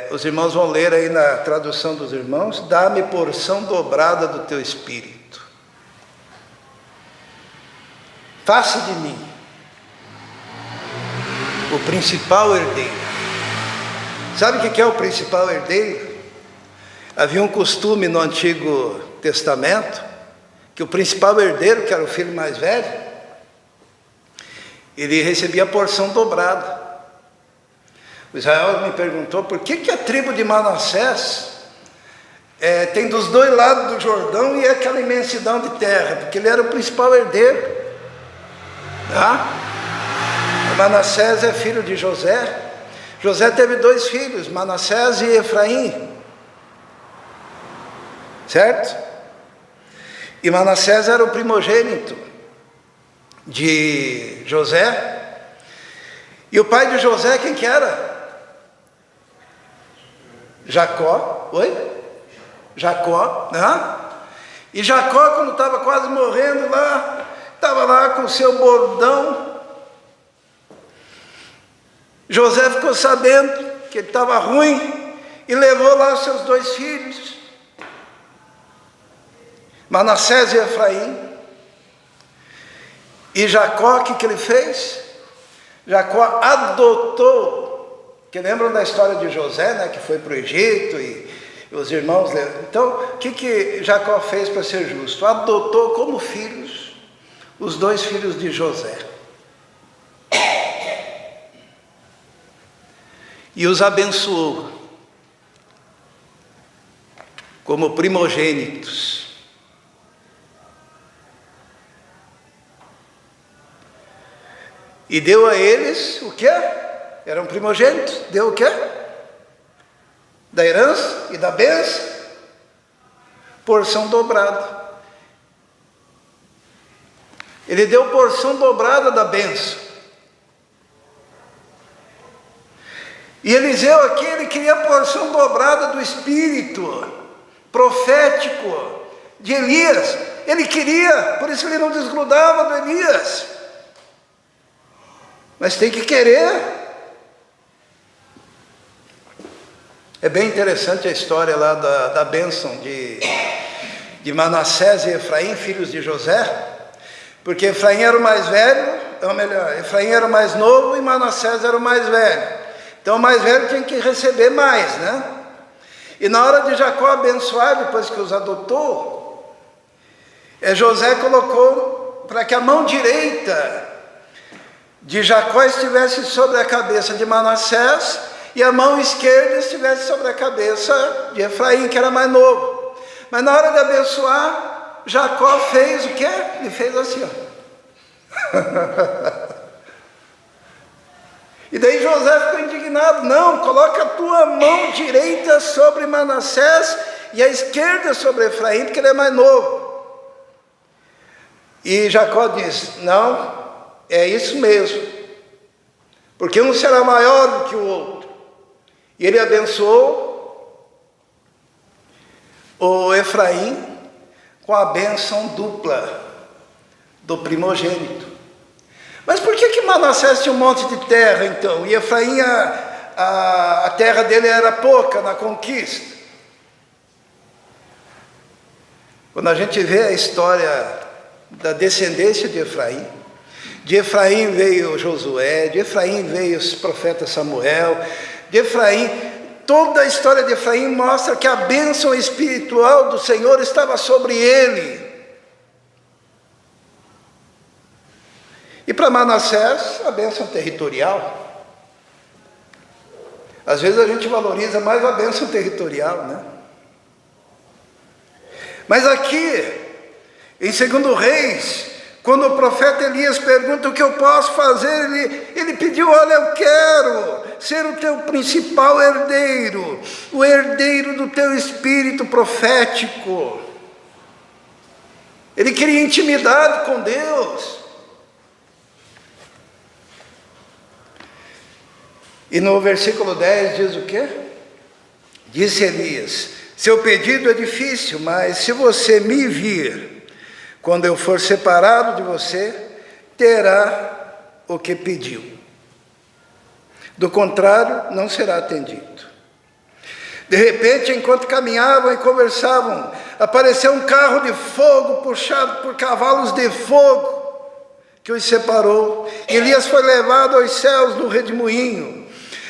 Os irmãos vão ler aí na tradução dos irmãos: dá-me porção dobrada do teu espírito. Faça de mim o principal herdeiro. Sabe o que é o principal herdeiro? Havia um costume no Antigo Testamento que o principal herdeiro, que era o filho mais velho, ele recebia a porção dobrada. O Israel me perguntou por que a tribo de Manassés tem dos dois lados do Jordão e aquela imensidão de terra, porque ele era o principal herdeiro. Tá? Manassés é filho de José. José teve 2 filhos, Manassés e Efraim. Certo? E Manassés era o primogênito de José. E o pai de José, quem que era? Jacó, Jacó, né? E Jacó, quando estava quase morrendo lá, estava lá com o seu bordão. José ficou sabendo que ele estava ruim e levou lá os seus 2 filhos, Manassés e Efraim. E Jacó, o que ele fez? Jacó adotou, que lembram da história de José, né, que foi para o Egito e os irmãos. Então, o que Jacó fez para ser justo? Adotou como filhos os 2 filhos de José. E os abençoou como primogênitos. E deu a eles o quê? Eram primogênitos. Deu o quê? Da herança e da bênção, porção dobrada. Ele deu porção dobrada da bênção. E Eliseu aqui, ele queria a porção dobrada do espírito profético de Elias. Ele queria, por isso ele não desgrudava do Elias. Mas tem que querer. É bem interessante a história lá da bênção de Manassés e Efraim, filhos de José, porque Efraim era o mais velho, ou melhor, Efraim era o mais novo e Manassés era o mais velho. Então o mais velho tinha que receber mais, né? E na hora de Jacó abençoar, depois que os adotou, José colocou para que a mão direita de Jacó estivesse sobre a cabeça de Manassés e a mão esquerda estivesse sobre a cabeça de Efraim, que era mais novo. Mas na hora de abençoar, Jacó fez o quê? Ele fez assim, ó. E daí José ficou indignado. Não, coloca a tua mão direita sobre Manassés e a esquerda sobre Efraim, porque ele é mais novo. E Jacó diz, não, é isso mesmo, porque um será maior do que o outro. E ele abençoou o Efraim com a bênção dupla do primogênito. Mas por que Manassés tinha um monte de terra então? E Efraim, a terra dele era pouca na conquista. Quando a gente vê a história da descendência de Efraim veio Josué, de Efraim veio o profeta Samuel, de Efraim, toda a história de Efraim mostra que a bênção espiritual do Senhor estava sobre ele. E para Manassés, a bênção territorial. Às vezes a gente valoriza mais a bênção territorial, né? Mas aqui, em 2 Reis, quando o profeta Elias pergunta o que eu posso fazer, ele pediu, olha, eu quero ser o teu principal herdeiro, o herdeiro do teu espírito profético. Ele queria intimidade com Deus. E no versículo 10 diz o quê? Disse Elias, seu pedido é difícil, mas se você me vir, quando eu for separado de você, terá o que pediu. Do contrário, não será atendido. De repente, enquanto caminhavam e conversavam, apareceu um carro de fogo puxado por cavalos de fogo que os separou. Elias foi levado aos céus no redemoinho.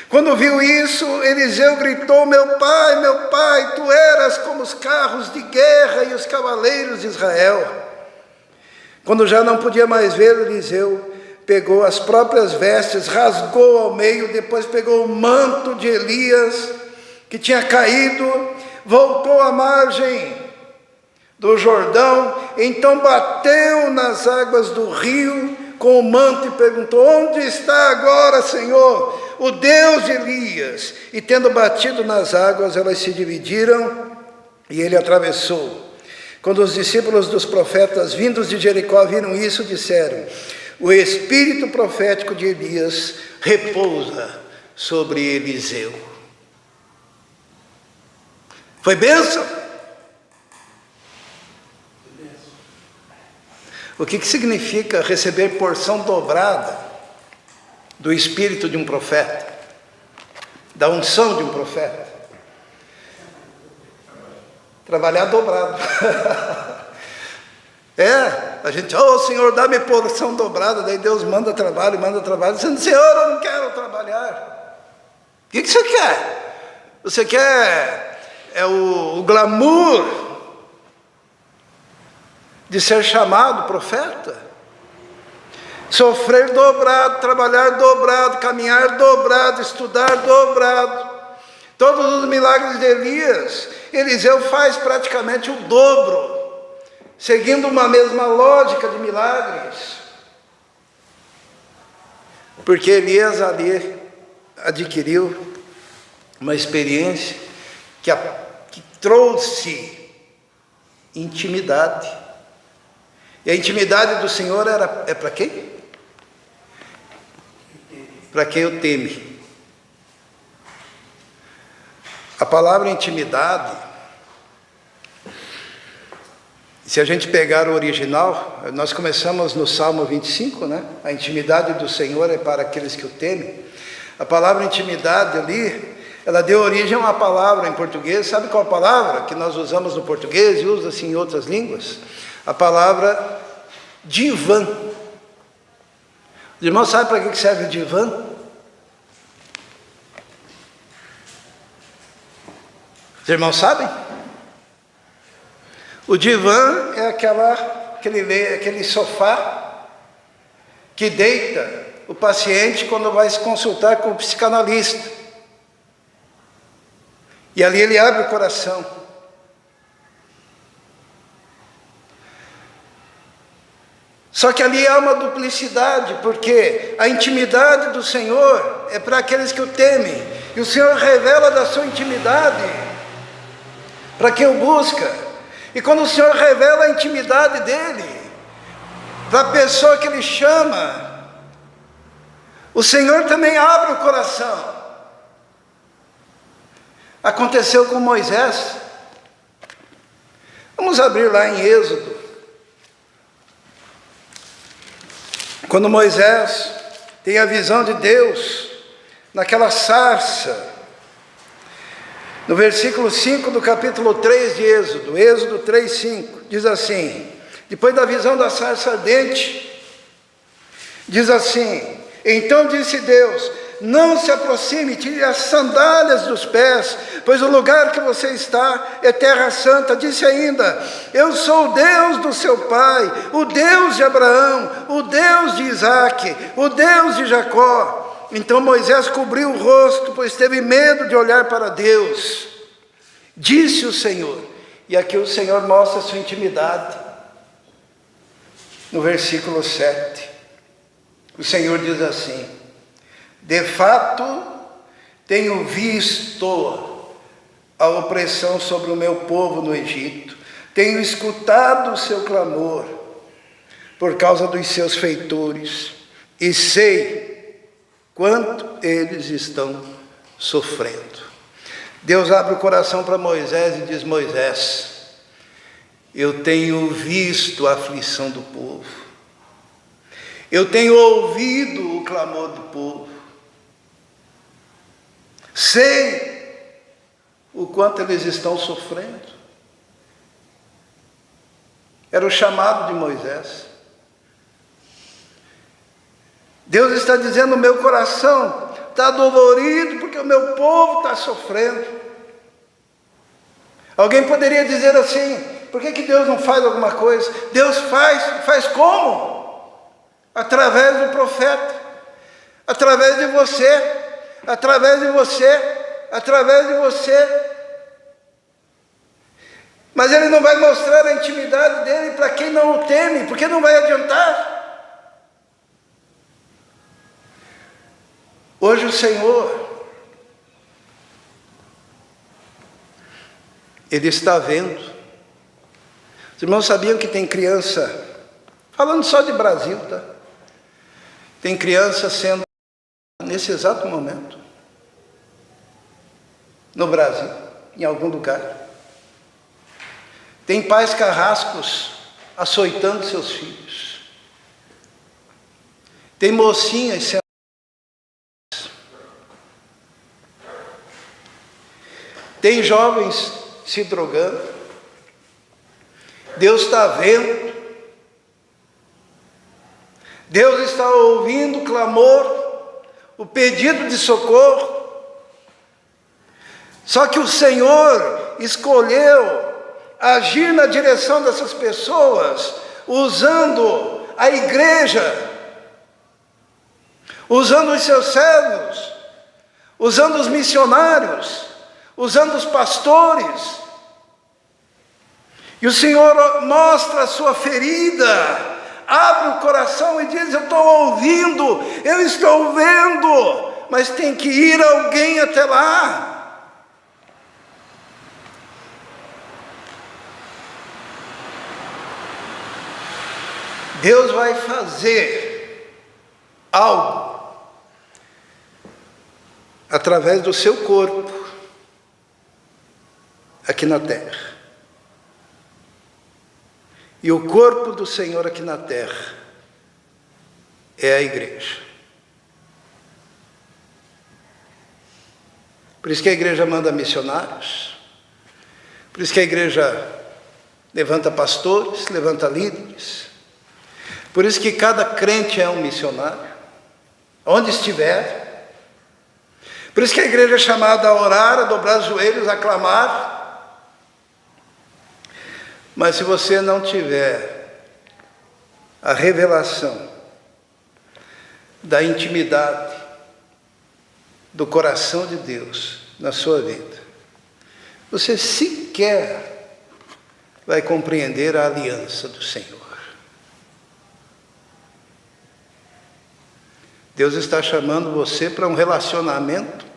Quando viu isso, Eliseu gritou, meu pai, tu eras como os carros de guerra e os cavaleiros de Israel. Quando já não podia mais ver, Eliseu pegou as próprias vestes, rasgou ao meio, depois pegou o manto de Elias, que tinha caído, voltou à margem do Jordão, então bateu nas águas do rio com o manto e perguntou, onde está agora, Senhor, o Deus de Elias? E tendo batido nas águas, elas se dividiram e ele atravessou. Quando os discípulos dos profetas vindos de Jericó viram isso, disseram, o espírito profético de Elias repousa sobre Eliseu. Foi bênção? O que significa receber porção dobrada do espírito de um profeta, da unção de um profeta? Trabalhar dobrado. A gente, Senhor, dá-me porção dobrada, daí Deus manda trabalho, dizendo, Senhor, eu não quero trabalhar. O que você quer? Você quer o glamour de ser chamado profeta? Sofrer dobrado, trabalhar dobrado, caminhar dobrado, estudar dobrado. Todos os milagres de Elias, Eliseu faz praticamente o dobro, seguindo uma mesma lógica de milagres. Porque Elias ali adquiriu uma experiência que trouxe intimidade. E a intimidade do Senhor é para quem? Para quem o teme. A palavra intimidade, se a gente pegar o original, nós começamos no Salmo 25, né? A intimidade do Senhor é para aqueles que o temem. A palavra intimidade ali, ela deu origem a uma palavra em português. Sabe qual a palavra que nós usamos no português e usa-se em outras línguas? A palavra divã. Os irmãos sabem para que serve o divã? Os irmãos sabem? O divã é aquele sofá que deita o paciente quando vai se consultar com o psicanalista. E ali ele abre o coração. Só que ali há uma duplicidade, porque a intimidade do Senhor é para aqueles que o temem. E o Senhor revela da sua intimidade para quem o busca. E quando o Senhor revela a intimidade dele para a pessoa que ele chama, o Senhor também abre o coração. Aconteceu com Moisés. Vamos abrir lá em Êxodo. Quando Moisés tem a visão de Deus naquela sarça, no versículo 5 do capítulo 3 de Êxodo, Êxodo 3, 5, diz assim, depois da visão da sarça ardente, diz assim, então disse Deus, não se aproxime, tire as sandálias dos pés, pois o lugar que você está é terra santa. Disse ainda, eu sou o Deus do seu pai, o Deus de Abraão, o Deus de Isaque, o Deus de Jacó. Então Moisés cobriu o rosto, pois teve medo de olhar para Deus. Disse o Senhor, e aqui o Senhor mostra a sua intimidade. No versículo 7, o Senhor diz assim, de fato, tenho visto a opressão sobre o meu povo no Egito, tenho escutado o seu clamor por causa dos seus feitores, e sei quanto eles estão sofrendo. Deus abre o coração para Moisés e diz, Moisés, eu tenho visto a aflição do povo, eu tenho ouvido o clamor do povo, sei o quanto eles estão sofrendo. Era o chamado de Moisés. Deus está dizendo, o meu coração está dolorido porque o meu povo está sofrendo. Alguém poderia dizer assim, por que Deus não faz alguma coisa? Deus faz como? Através do profeta, através de você, através de você, através de você. Mas Ele não vai mostrar a intimidade dEle para quem não o teme, porque não vai adiantar. Hoje o Senhor, Ele está vendo. Os irmãos sabiam que tem criança, falando só de Brasil, tá? Tem criança sendo, nesse exato momento, no Brasil, em algum lugar, Tem pais carrascos açoitando seus filhos. Tem mocinhas sendo... Tem jovens se drogando. Deus está vendo. Deus está ouvindo o clamor, o pedido de socorro. Só que o Senhor escolheu agir na direção dessas pessoas, usando a igreja, usando os seus servos, usando os missionários, usando os pastores. E o Senhor mostra a sua ferida, abre o coração e diz: eu estou ouvindo, eu estou vendo, mas tem que ir alguém até lá. Deus vai fazer algo através do seu corpo aqui na terra. E o corpo do Senhor aqui na terra é a igreja. Por isso que a igreja manda missionários, por isso que a igreja levanta pastores, levanta líderes, por isso que cada crente é um missionário, onde estiver. Por isso que a igreja é chamada a orar, a dobrar os joelhos, a clamar. Mas se você não tiver a revelação da intimidade do coração de Deus na sua vida, você sequer vai compreender a aliança do Senhor. Deus está chamando você para um relacionamento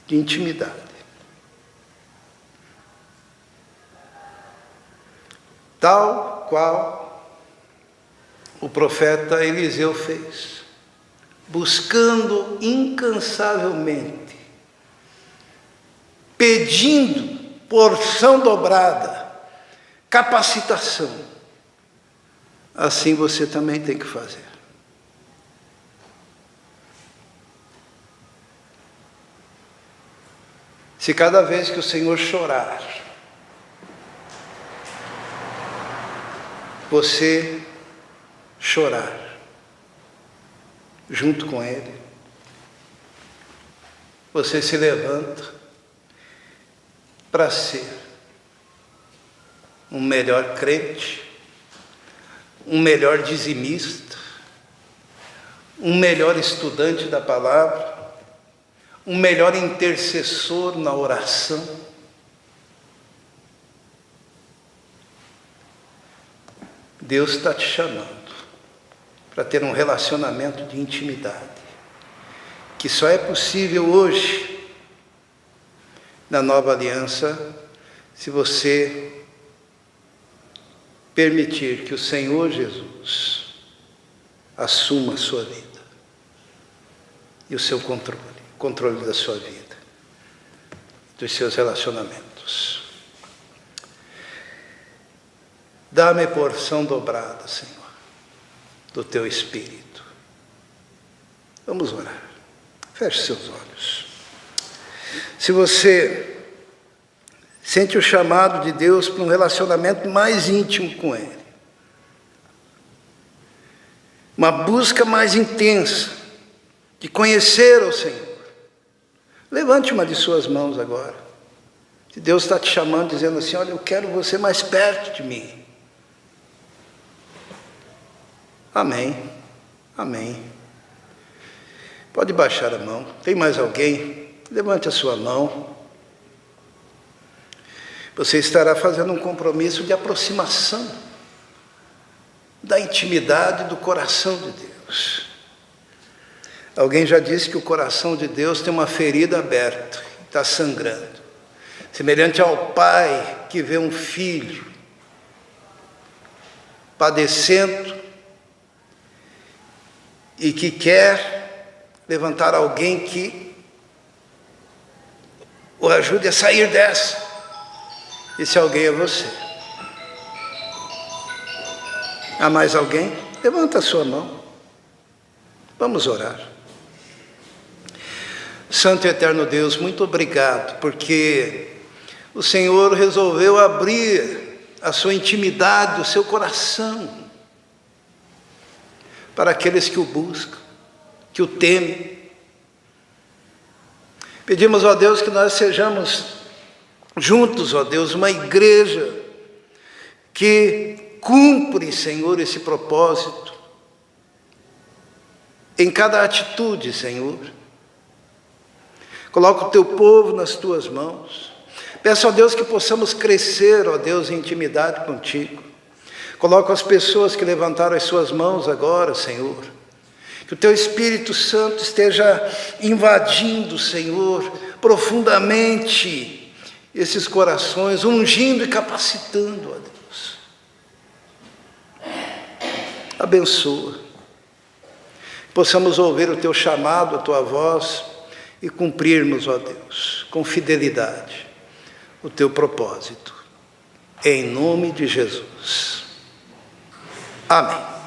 de intimidade. Tal qual o profeta Eliseu fez, buscando incansavelmente, pedindo porção dobrada, capacitação. Assim você também tem que fazer. Se cada vez que o Senhor chorar, você chorar junto com Ele, você se levanta para ser um melhor crente, um melhor dizimista, um melhor estudante da palavra, um melhor intercessor na oração. Deus está te chamando para ter um relacionamento de intimidade, que só é possível hoje, na nova aliança, se você permitir que o Senhor Jesus assuma a sua vida e o seu controle da sua vida, dos seus relacionamentos. Dá-me porção dobrada, Senhor, do teu Espírito. Vamos orar. Feche seus olhos. Se você sente o chamado de Deus para um relacionamento mais íntimo com Ele, uma busca mais intensa de conhecer o Senhor, levante uma de suas mãos agora. Se Deus está te chamando, dizendo assim: olha, eu quero você mais perto de mim. Amém, amém. Pode baixar a mão. Tem mais alguém? Levante a sua mão. Você estará fazendo um compromisso de aproximação da intimidade do coração de Deus. Alguém já disse que o coração de Deus tem uma ferida aberta, está sangrando, semelhante ao pai que vê um filho padecendo e que quer levantar alguém que o ajude a sair dessa. Esse alguém é você. Há mais alguém? Levanta a sua mão. Vamos orar. Santo e eterno Deus, muito obrigado, porque o Senhor resolveu abrir a sua intimidade, o seu coração, para aqueles que o buscam, que o temem. Pedimos, ó Deus, que nós sejamos juntos, ó Deus, uma igreja que cumpre, Senhor, esse propósito em cada atitude, Senhor. Coloca o teu povo nas tuas mãos. Peço a Deus que possamos crescer, ó Deus, em intimidade contigo. Coloca as pessoas que levantaram as suas mãos agora, Senhor. Que o teu Espírito Santo esteja invadindo, Senhor, profundamente esses corações, ungindo e capacitando, ó Deus. Abençoa. Possamos ouvir o teu chamado, a tua voz e cumprirmos, ó Deus, com fidelidade o teu propósito. Em nome de Jesus. Amém.